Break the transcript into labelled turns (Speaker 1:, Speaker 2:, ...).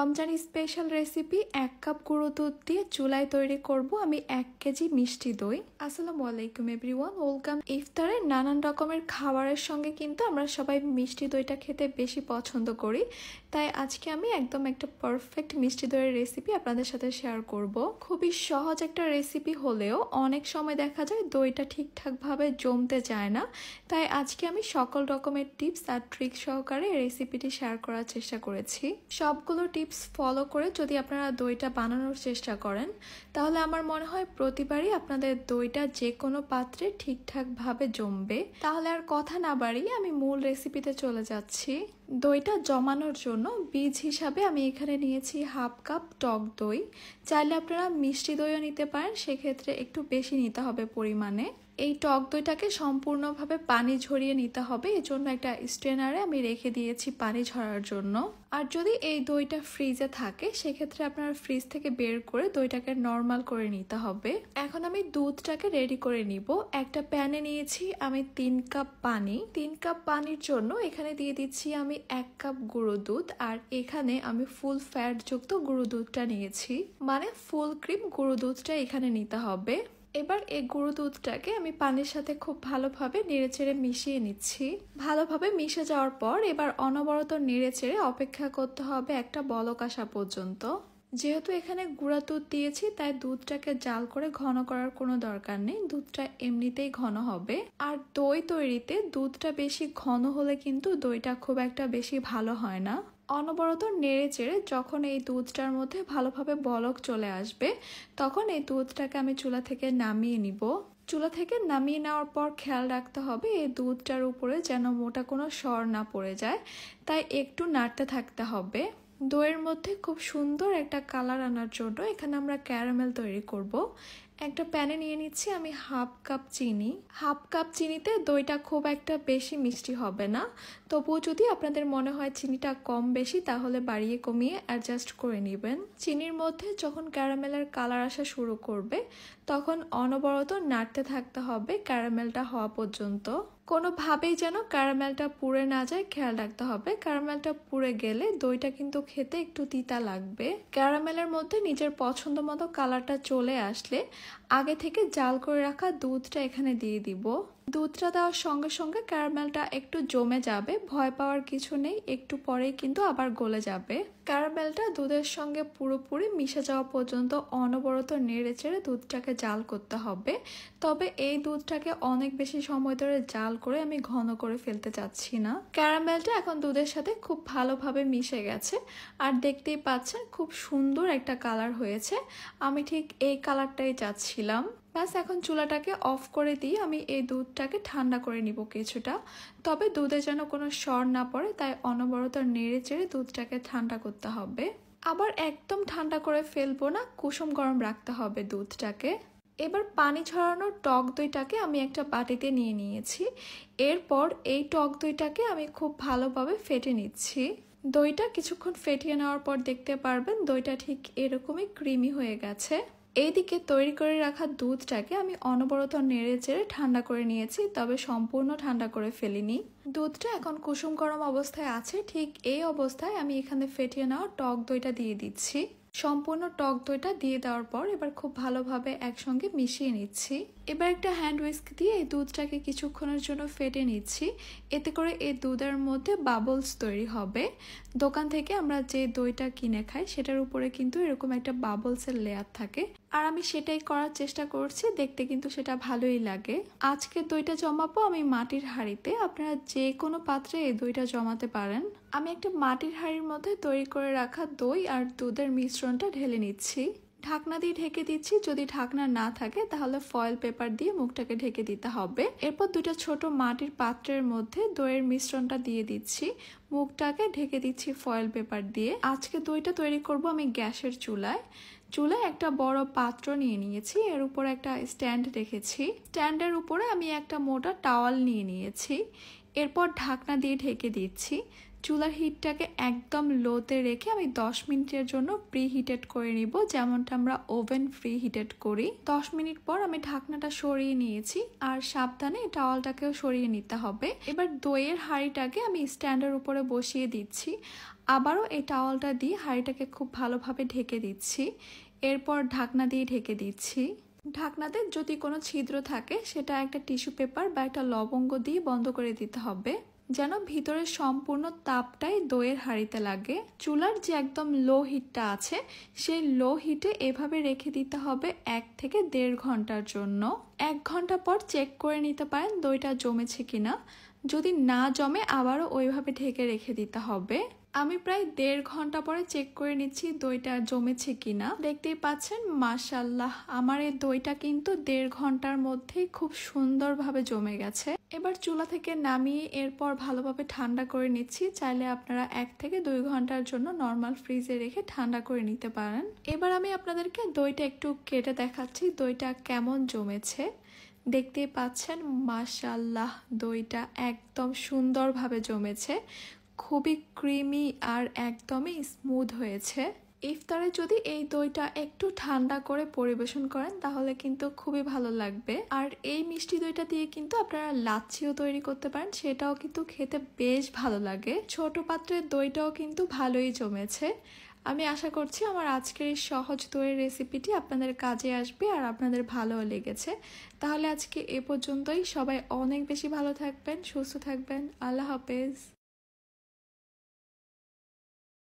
Speaker 1: Ramzan special recipe 1 cup গুঁড়ো দুধ দিয়ে চুলায় তৈরি করব আমি 1 কেজি মিষ্টি দই। আসসালামু আলাইকুম এভরিওয়ান, ওয়েলকাম। ইফতারে নানান রকমের খাবারের সঙ্গে কিন্তু আমরা সবাই মিষ্টি দইটা খেতে বেশি পছন্দ করি, তাই আজকে আমি একদম একটা পারফেক্ট মিষ্টি দইয়ের রেসিপি আপনাদের সাথে শেয়ার করব। খুবই সহজ একটা রেসিপি হলেও অনেক সময় দেখা যায় দইটা ঠিকঠাকভাবে জমতে চায় না, তাই আজকে আমি সকল রকমের টিপস আর ট্রিক সহকারে এই রেসিপিটি শেয়ার করার চেষ্টা করেছি। সবগুলো টিপস ফলো করে যদি আপনারা দইটা বানানোর চেষ্টা করেন তাহলে আমার মনে হয় প্রতিবারই আপনাদের দইটা যে কোনো পাত্রে ঠিকঠাকভাবে জমবে। তাহলে আর কথা না বাড়িয়ে আমি মূল রেসিপিতে চলে যাচ্ছি। দইটা জমানোর জন্য বীজ হিসাবে আমি এখানে নিয়েছি 1/2 কাপ টক দই। চাইলে আপনারা মিষ্টি দইও নিতে পারেন, সেক্ষেত্রে একটু বেশি নিতে হবে পরিমাণে। এই টক দইটাকে সম্পূর্ণভাবে পানি ঝরিয়ে নিতে হবে, এজন্য একটা স্ট্রেনারে আমি রেখে দিয়েছি পানি ঝরার জন্য। আর যদি এই দইটা ফ্রিজে থাকে সেক্ষেত্রে আপনারা ফ্রিজ থেকে বের করে দইটাকে নর্মাল করে নিতে হবে। এখন আমি দুধটাকে রেডি করে নিব। একটা প্যানে নিয়েছি আমি 3 কাপ পানি। 3 কাপ পানির জন্য এখানে দিয়ে দিচ্ছি আমি 1 কাপ গুঁড়ো দুধ, আর এখানে আমি ফুল ফ্যাট যুক্ত গুঁড়ো দুধটা নিয়েছি, মানে ফুল ক্রিম গুঁড়ো দুধটা এখানে নিতে হবে। এবার এই গুঁড়ো দুধটাকে আমি পানির সাথে খুব ভালোভাবে নেড়েচেড়ে মিশিয়ে নিচ্ছি। ভালোভাবে মিশে যাওয়ার পর এবার অনবরত নেড়েচেড়ে অপেক্ষা করতে হবে একটা বলক আসা পর্যন্ত। যেহেতু এখানে গুঁড়া দুধ দিয়েছি তাই দুধটাকে জাল করে ঘন করার কোনো দরকার নেই, দুধটা এমনিতেই ঘন হবে। আর দই তৈরিতে দুধটা বেশি ঘন হলে কিন্তু দইটা খুব একটা বেশি ভালো হয় না। অনবরত নেড়ে চেড়ে যখন এই দুধটার মধ্যে ভালোভাবে বলক চলে আসবে তখন এই দুধটাকে আমি চুলা থেকে নামিয়ে নিব। চুলা থেকে নামিয়ে নেওয়ার পর খেয়াল রাখতে হবে এই দুধটার উপরে যেন মোটা কোনো সর না পড়ে যায়, তাই একটু নাড়তে থাকতে হবে। দইয়ের মধ্যে খুব সুন্দর একটা কালার আনার জন্য এখানে আমরা ক্যারামেল তৈরি করব। একটা প্যানে নিয়ে নিচ্ছি আমি 1/2 কাপ চিনি। 1/2 কাপ চিনিতে দইটা খুব একটা বেশি মিষ্টি হবে না, তবুও যদি আপনাদের মনে হয় চিনিটা কম বেশি তাহলে বাড়িয়ে কমিয়ে অ্যাডজাস্ট করে নেবেন। চিনির মধ্যে যখন ক্যারামেলের কালার আসা শুরু করবে তখন অনবরত নাড়তে থাকতে হবে ক্যারামেলটা হওয়া পর্যন্ত। কোনোভাবেই যেন ক্যারামেলটা পুড়ে না যায় খেয়াল রাখতে হবে, ক্যারামেলটা পুড়ে গেলে দইটা কিন্তু খেতে একটু তিতা লাগবে। ক্যারামেলের মধ্যে নিজের পছন্দ মতো কালারটা চলে আসলে আগে থেকে জাল করে রাখা দুধটা এখানে দিয়ে দিব। দুধটা দেওয়ার সঙ্গে সঙ্গে ক্যারামেলটা একটু জমে যাবে, ভয় পাওয়ার কিছু নেই, একটু পরেই কিন্তু আবার গলে যাবে। ক্যারামেলটা দুধের সঙ্গে পুরোপুরি মিশে যাওয়া পর্যন্ত অনবরত নেড়ে চেড়ে দুধটাকে জাল করতে হবে। তবে এই দুধটাকে অনেক বেশি সময় ধরে জাল করে আমি ঘন করে ফেলতে চাচ্ছি না। ক্যারামেলটা এখন দুধের সাথে খুব ভালোভাবে মিশে গেছে, আর দেখতেই পাচ্ছেন খুব সুন্দর একটা কালার হয়েছে। আমি ঠিক এই কালারটাই চাচ্ছিলাম। ব্যাস, এখন চুলাটাকে অফ করে দিয়ে আমি এই দুধটাকে ঠান্ডা করে নিব কিছুটা। তবে দুধে যেন কোনো সর না পড়ে তাই অনবরত নেড়ে চেড়ে দুধটাকে ঠান্ডা করতে হবে। আবার একদম ঠান্ডা করে ফেলবো না, কুসুম গরম রাখতে হবে দুধটাকে। এবার পানি ঝরানো টক দইটাকে আমি একটা বাটিতে নিয়ে নিয়েছি। এরপর এই টক দইটাকে আমি খুব ভালোভাবে ফেটে নিচ্ছি। দইটা কিছুক্ষণ ফেটিয়ে নেওয়ার পর দেখতে পারবেন দইটা ঠিক এরকমই ক্রিমি হয়ে গেছে। এইদিকে তৈরি করে রাখা দুধটাকে আমি অনবরত নেড়ে চেড়ে ঠান্ডা করে নিয়েছি, তবে সম্পূর্ণ ঠান্ডা করে ফেলিনি। দুধটা এখন কুসুম গরম অবস্থায় আছে, ঠিক এই অবস্থায় আমি এখানে ফেটিয়ে নেওয়া টক দইটা দিয়ে দিচ্ছি। সম্পূর্ণ টক দইটা দিয়ে দেওয়ার পর এবার খুব ভালোভাবে একসঙ্গে মিশিয়ে নিচ্ছি। এবার একটা হ্যান্ড হুইস্ক দিয়ে এই দুধটাকে কিছুক্ষণের জন্য ফেটে নিচ্ছি, এতে করে এই দুধের মধ্যে বাবলস তৈরি হবে। দোকান থেকে আমরা যে দইটা কিনে খাই সেটার উপরে কিন্তু এরকম একটা বাবলসের লেয়ার থাকে, আর আমি সেটাই করার চেষ্টা করছি, দেখতে কিন্তু সেটা ভালোই লাগে। আজকে দইটা জমাবো আমি মাটির হাঁড়িতে, আপনারা যে কোনো পাত্রে এই দইটা জমাতে পারেন। আমি একটা মাটির হাঁড়ির মধ্যে তৈরি করে রাখা দই আর দুধের মিশ্রণটা ঢেলে নিচ্ছি। ঢাকনা দিয়ে ঢেকে দিচ্ছি, যদি ঢাকনা না থাকে তাহলে ফয়েল পেপার দিয়ে মুখটাকে ঢেকে দিতে হবে। এরপর দুটো ছোট মাটির পাত্রের মধ্যে দইয়ের মিশ্রণটা দিয়ে দিচ্ছি, মুখটাকে ঢেকে দিচ্ছি ফয়েল পেপার দিয়ে। আজকে দইটা তৈরি করব আমি গ্যাসের চুলায়। চুলায় একটা বড় পাত্র নিয়ে নিয়েছি, এর উপর একটা স্ট্যান্ড রেখেছি। স্ট্যান্ডের উপরে আমি একটা মোটা টাওয়াল নিয়ে নিয়েছি। এরপর ঢাকনা দিয়ে ঢেকে দিচ্ছি। চুলার হিটটাকে একদম লোতে রেখে আমি 10 মিনিটের জন্য প্রি হিটেড করে নিব, যেমনটা আমরা ওভেন প্রি হিটেড করি। 10 মিনিট পর আমি ঢাকনাটা সরিয়ে নিয়েছি, আর সাবধানে টাওয়ালটাকেও সরিয়ে নিতে হবে। এবার দইয়ের হাঁড়িটাকে আমি স্ট্যান্ডের উপরে বসিয়ে দিচ্ছি, আবারও এই টাওয়ালটা দিয়ে হাঁড়িটাকে খুব ভালোভাবে ঢেকে দিচ্ছি। এরপর ঢাকনা দিয়ে ঢেকে দিচ্ছি। ঢাকনাতে যদি কোনো ছিদ্র থাকে সেটা একটা টিস্যু পেপার বা একটা লবঙ্গ দিয়ে বন্ধ করে দিতে হবে, যেন ভিতরের সম্পূর্ণ তাপটাই দইয়ের হাঁড়িতে লাগে। চুলার যে একদম লো হিটটা আছে সেই লো হিটে এভাবে রেখে দিতে হবে 1 থেকে 1.5 ঘন্টার জন্য। 1 ঘন্টা পর চেক করে নিতে পারেন দইটা জমেছে কিনা। যদি না জমে আবারও ওইভাবে ঢেকে রেখে দিতে হবে। আমি প্রায় 1.5 ঘন্টা পরে চেক করে নিচ্ছি দইটা জমেছে কিনা। দেখতেই পাচ্ছেন মাশাআল্লাহ, আমার এই দইটা কিন্তু 1.5 ঘন্টার মধ্যেই খুব সুন্দরভাবে জমে গেছে। এবার চুলা থেকে নামিয়ে এরপর ভালোভাবে ঠান্ডা করে নিচ্ছি। চাইলে আপনারা 1 থেকে 2 ঘন্টার জন্য নর্মাল ফ্রিজে রেখে ঠান্ডা করে নিতে পারেন। এবার আমি আপনাদেরকে দইটা একটু কেটে দেখাচ্ছি দইটা কেমন জমেছে। দেখতেই পাচ্ছেন মাশাআল্লাহ, দইটা একদম সুন্দরভাবে জমেছে, খুবই ক্রিমি আর একদমই স্মুথ হয়েছে। ইফতারে যদি এই দইটা একটু ঠান্ডা করে পরিবেশন করেন তাহলে কিন্তু খুবই ভালো লাগবে। আর এই মিষ্টি দইটা দিয়ে কিন্তু আপনারা লাচ্ছিও তৈরি করতে পারেন, সেটাও কিন্তু খেতে বেশ ভালো লাগে। ছোট পাত্রের দইটাও কিন্তু ভালোই জমেছে। আমি আশা করছি আমার আজকের এই সহজ দইয়ের রেসিপিটি আপনাদের কাজে আসবে আর আপনাদের ভালোও লেগেছে। তাহলে আজকে এ পর্যন্তই। সবাই অনেক বেশি ভালো থাকবেন, সুস্থ থাকবেন। আল্লাহ হাফেজ।